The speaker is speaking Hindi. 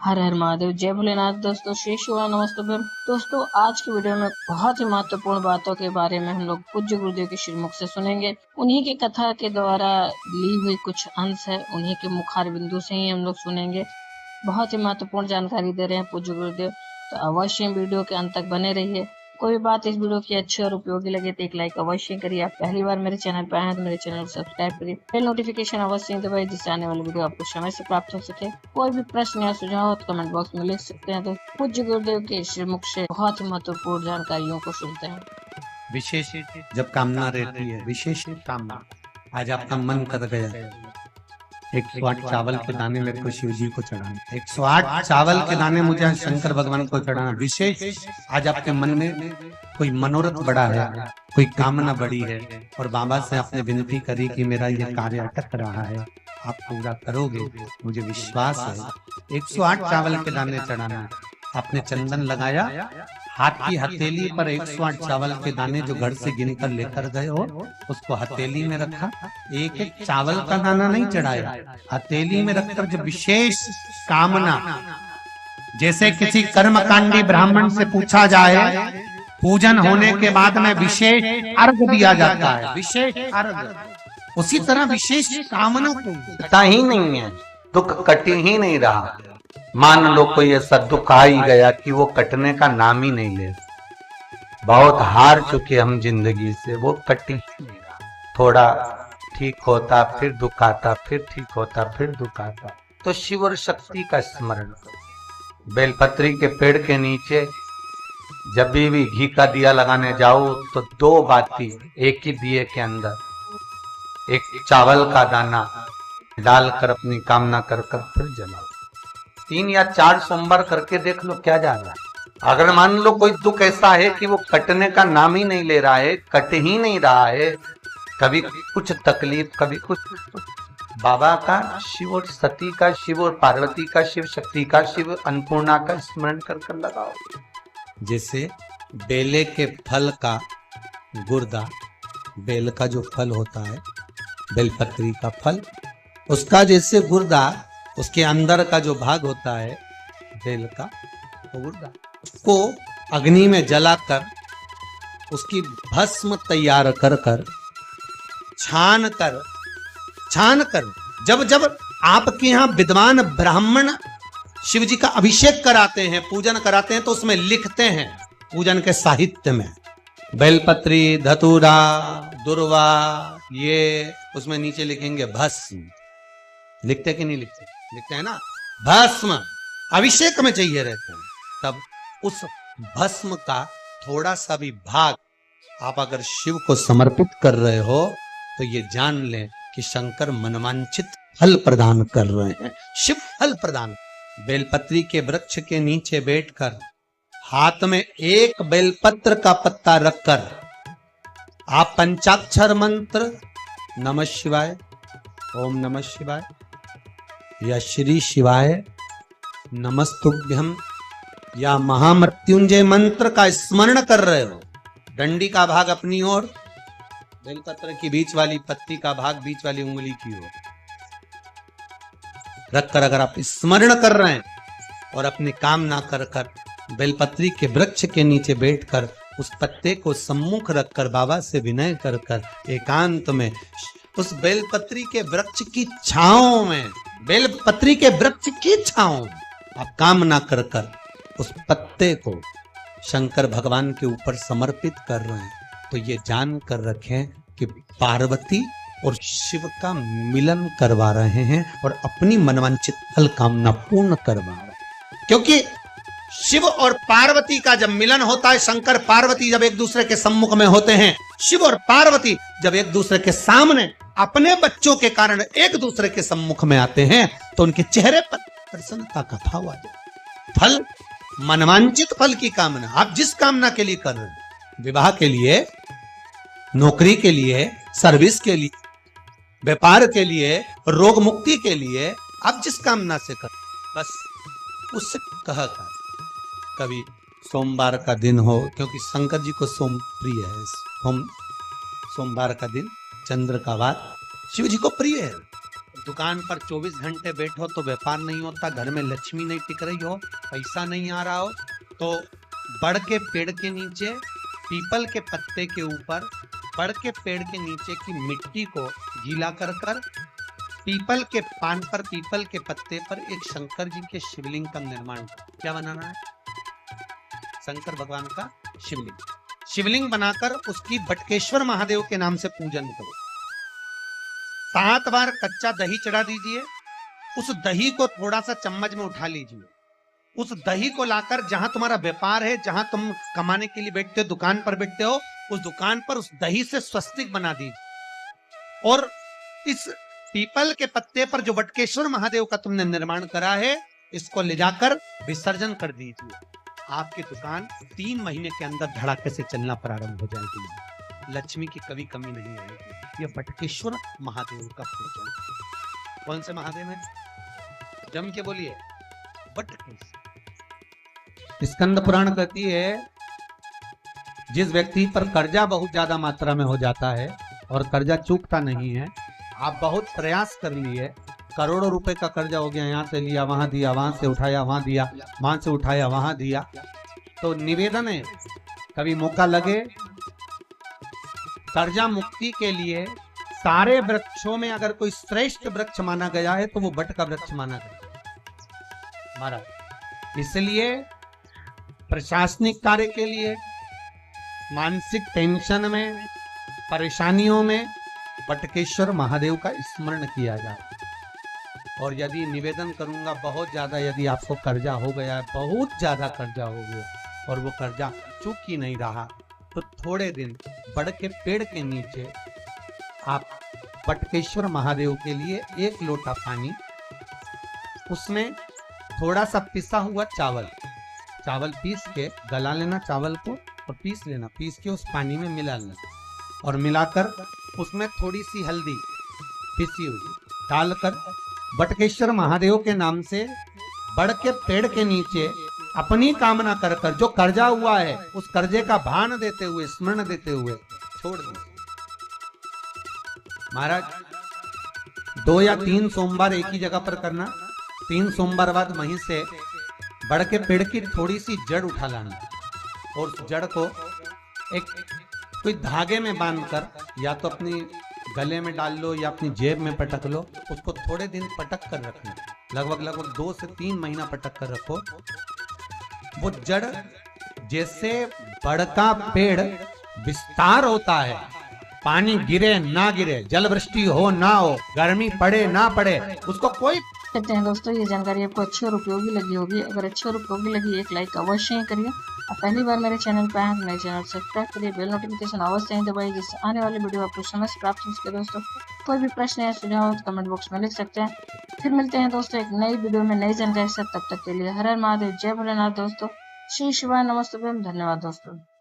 हर हर महादेव, जय भोलेनाथ। दोस्तों, श्री शिवाय नमस्तुभ्यम। दोस्तों, आज की वीडियो में बहुत ही महत्वपूर्ण बातों के बारे में हम लोग पूज्य गुरुदेव के श्रीमुख से सुनेंगे। उन्हीं की कथा के द्वारा ली हुई कुछ अंश है, उन्हीं के मुखार बिंदु से ही हम लोग सुनेंगे। बहुत ही महत्वपूर्ण जानकारी दे रहे हैं पूज्य गुरुदेव, तो अवश्य वीडियो के अंत तक बने रहिए। कोई बात इस वीडियो की अच्छी और उपयोगी लगे तो एक लाइक अवश्य करिए। आप पहली बार मेरे चैनल पर आए हैं तो मेरे चैनल को सब्सक्राइब करिए, बेल नोटिफिकेशन अवश्य दबाइए, जिससे आने वाली वीडियो आपको समय से प्राप्त हो सके। कोई भी प्रश्न या सुझाव हो तो कमेंट बॉक्स में लिख सकते हैं। तो पूज्य गुरुदेव के श्रीमुख से बहुत ही महत्वपूर्ण जानकारियों को सुनते हैं। विशेष जब कामना रहती है, विशेष कामना। आज आपका मन कर गया 108 चावल के दाने मेरे को शिव जी को चढ़ाना, 108 चावल के दाने मुझे शंकर भगवान को चढ़ाना। विशेष आज आपके मन में कोई मनोरथ बड़ा है, कोई कामना बड़ी है और बाबा से आपने विनती करी कि मेरा ये कार्य अटक रहा है, आप पूरा करोगे, मुझे विश्वास है। 108 चावल के दाने चढ़ाना। आपने चंदन लगाया, हाथ की हथेली पर 108 चावल के दाने जो घर से गिनकर लेकर गए हो उसको हथेली में रखा। एक एक चावल का दाना नहीं चढ़ाया, हथेली में रखकर जो विशेष कामना, जैसे किसी कर्मकांडी ब्राह्मण से पूछा जाए, पूजन होने के बाद में विशेष अर्घ दिया जाता है, विशेष अर्घ, उसी तरह विशेष कामना कटा ही नहीं है, दुख कट ही नहीं रहा। मान लो कोई ऐसा दुख आ ही गया कि वो कटने का नाम ही नहीं ले, बहुत हार चुके हम जिंदगी से, वो कट ही नहीं रहा। थोड़ा ठीक होता फिर दुख आता, फिर ठीक होता फिर दुख आता। तो शिव और शक्ति का स्मरण करो। बेलपत्री के पेड़ के नीचे जब भी घी का दिया लगाने जाओ तो दो बाती एक ही दिए के अंदर एक चावल का दाना डालकर अपनी कामना कर फिर जलाओ। 3 या 4 सोमवार करके देख लो क्या जा रहा है। अगर मान लो कोई दुख ऐसा है कि वो कटने का नाम ही नहीं ले रहा है, कट ही नहीं रहा है, कभी कुछ तकलीफ कभी कुछ, बाबा का, शिव और सती का, शिव और पार्वती का, शिव शक्ति का, शिव अन्नपूर्णा का स्मरण कर लगाओ। जैसे बेले के फल का गुर्दा, बेल का जो फल होता है, बेलपत्री का फल, उसका जैसे गुर्दा, उसके अंदर का जो भाग होता है बेल का, वो गुर्दा, उसको अग्नि में जलाकर उसकी भस्म तैयार कर छान कर जब जब आपके यहाँ विद्वान ब्राह्मण शिव जी का अभिषेक कराते हैं, पूजन कराते हैं, तो उसमें लिखते हैं पूजन के साहित्य में, बेलपत्री, धतूरा, दुर्वा, ये उसमें नीचे लिखेंगे भस्म। लिखते कि नहीं लिखते? लिखते हैं ना। भस्म अभिषेक में चाहिए रहते हैं। तब उस भस्म का थोड़ा सा भी भाग आप अगर शिव को समर्पित कर रहे हो तो ये जान लें कि शंकर मनवांछित फल प्रदान कर रहे हैं। शिव फल प्रदान। बेलपत्री के वृक्ष के नीचे बैठकर हाथ में एक बेलपत्र का पत्ता रखकर आप पंचाक्षर मंत्र नमः शिवाय, ओम नमः शिवाय या श्री शिवाय नमस्तुभ्यम या महामृत्युंजय मंत्र का स्मरण कर रहे हो। डंडी का भाग अपनी ओर, बेलपत्र की बीच वाली पत्ती का भाग बीच वाली उंगली की ओर रखकर अगर आप स्मरण कर रहे हैं और अपनी कामना कर बेलपत्री के वृक्ष के नीचे बैठकर उस पत्ते को सम्मुख रखकर बाबा से विनय कर एकांत में उस बेलपत्री के वृक्ष की छांव में, बेलपत्री के वृक्ष की छांव आप कामना कर उस पत्ते को शंकर भगवान के ऊपर समर्पित कर रहे हैं, तो ये जान कर रखें कि पार्वती और शिव का मिलन करवा रहे हैं और अपनी मनवांछित फल कामना पूर्ण करवा रहे हैं। क्योंकि शिव और पार्वती का जब मिलन होता है, शंकर पार्वती जब एक दूसरे के सम्मुख में होते हैं, शिव और पार्वती जब एक दूसरे के सामने अपने बच्चों के कारण एक दूसरे के सम्मुख में आते हैं, तो उनके चेहरे पर प्रसन्नता का भाव आ जाए। फल, मनवांचित फल की कामना आप जिस कामना के लिए कर रहे हैं, विवाह के लिए, नौकरी के लिए, सर्विस के लिए, व्यापार के लिए, रोग मुक्ति के लिए, आप जिस कामना से कर, बस उससे कहा कर। कभी सोमवार का दिन हो, क्योंकि शंकर जी को सोम प्रिय है, सोमवार का दिन, चंद्र का वार शिव जी को प्रिय है, दुकान पर 24 घंटे बैठो तो व्यापार नहीं होता, घर में लक्ष्मी नहीं टिक रही हो, पैसा नहीं आ रहा हो, तो बड़ के पेड़ के नीचे, पीपल के पत्ते के ऊपर, बड़ के पेड़ के नीचे की मिट्टी को गीला कर कर पीपल के पान पर, पीपल के पत्ते पर एक शंकर जी के शिवलिंग का निर्माण करो। क्या बनाना है? शंकर भगवान का शिवलिंग। शिवलिंग बनाकर उसकी बटकेश्वर महादेव के नाम से पूजन करो। 7 बार कच्चा दही चढ़ा दीजिए। उस दही को थोड़ा सा चम्मच में उठा लीजिए। उस दही को लाकर जहां तुम्हारा व्यापार है, जहां तुम कमाने के लिए बैठते हो, दुकान पर बैठते हो, उस दुकान पर उस दही से स्वस्तिक बना दीजिए। और इस पीपल के पत्ते पर जो बटकेश्वर महादेव का तुमने निर्माण करा है, इसको ले जाकर विसर्जन कर दीजिए। आपकी दुकान 3 महीने के अंदर धड़ाके से चलना प्रारंभ हो जाएगी। लक्ष्मी की कभी कमी नहीं आएगी। यह बटकेश्वर महादेव का पूजन। कौन से महादेव है? जम के बोलिए, बटकेश्वर। स्कंद पुराण कहती है, जिस व्यक्ति पर कर्जा बहुत ज्यादा मात्रा में हो जाता है और कर्जा चूकता नहीं है, आप बहुत प्रयास कर लिए, करोड़ों रुपए का कर्जा हो गया, यहाँ से लिया वहां दिया, वहां से उठाया वहां दिया, वहां से उठाया वहां दिया, तो निवेदन है, कभी मौका लगे कर्जा मुक्ति के लिए सारे वृक्षों में अगर कोई श्रेष्ठ वृक्ष माना गया है तो वो बट का वृक्ष माना गया महाराज। इसलिए प्रशासनिक कार्य के लिए, मानसिक टेंशन में, परेशानियों में बटकेश्वर महादेव का स्मरण किया जाए। और यदि निवेदन करूंगा बहुत ज्यादा, यदि आपको कर्जा हो गया है, बहुत ज्यादा कर्जा हो गया और वो कर्जा चूक ही नहीं रहा, तो थोड़े दिन बड़ के पेड़ के नीचे आप बटकेश्वर महादेव के लिए 1 लोटा पानी, उसमें थोड़ा सा पिसा हुआ चावल पीस के गला लेना, चावल को और पीस लेना, पीस के उस पानी में मिला लेना और मिलाकर उसमें थोड़ी सी हल्दी पिसी हुई डालकर बटकेश्वर महादेव के नाम से बड़ के पेड़ के नीचे अपनी कामना कर कर जो कर्जा हुआ है उस कर्जे का भान देते हुए, स्मरण देते हुए छोड़ दो महाराज। 2 या 3 सोमवार एक ही जगह पर करना। 3 सोमवार बाद वहीं से बड़ के पेड़ की थोड़ी सी जड़ उठा लाना और उस जड़ को एक कोई धागे में बांधकर या तो अपनी गले में डाल लो या अपनी जेब में पटक लो, उसको थोड़े दिन पटक कर रखना, लगभग 2 से 3 महीना पटक कर रखो। वो जड़ जैसे बड़ का पेड़ विस्तार होता है, पानी गिरे ना गिरे, जल वृष्टि हो ना हो, गर्मी पड़े ना पड़े, उसको कोई कहते हैं। दोस्तों, ये जानकारी आपको अच्छी और उपयोगी लगी होगी। अगर अच्छी और उपयोगी लगी, एक लाइक अवश्य ही करिए। आप पहली बार मेरे चैनल पर आए हैं तो मेरे चैनल सब्सक्राइब करिए, बेल नोटिफिकेशन अवश्य ही दबाइए, जिससे आने वाली वीडियो आपको समय से प्राप्त हो सके। दोस्तों, कोई भी प्रश्न या सुझाव तो कमेंट बॉक्स में लिख सकते हैं। फिर मिलते हैं दोस्तों एक नई वीडियो में नई जानकारी से। तब तक के लिए हर हर महादेव, जय भोलेनाथ। दोस्तों, श्री शिवाय नमस्तुभ्यम। धन्यवाद दोस्तों।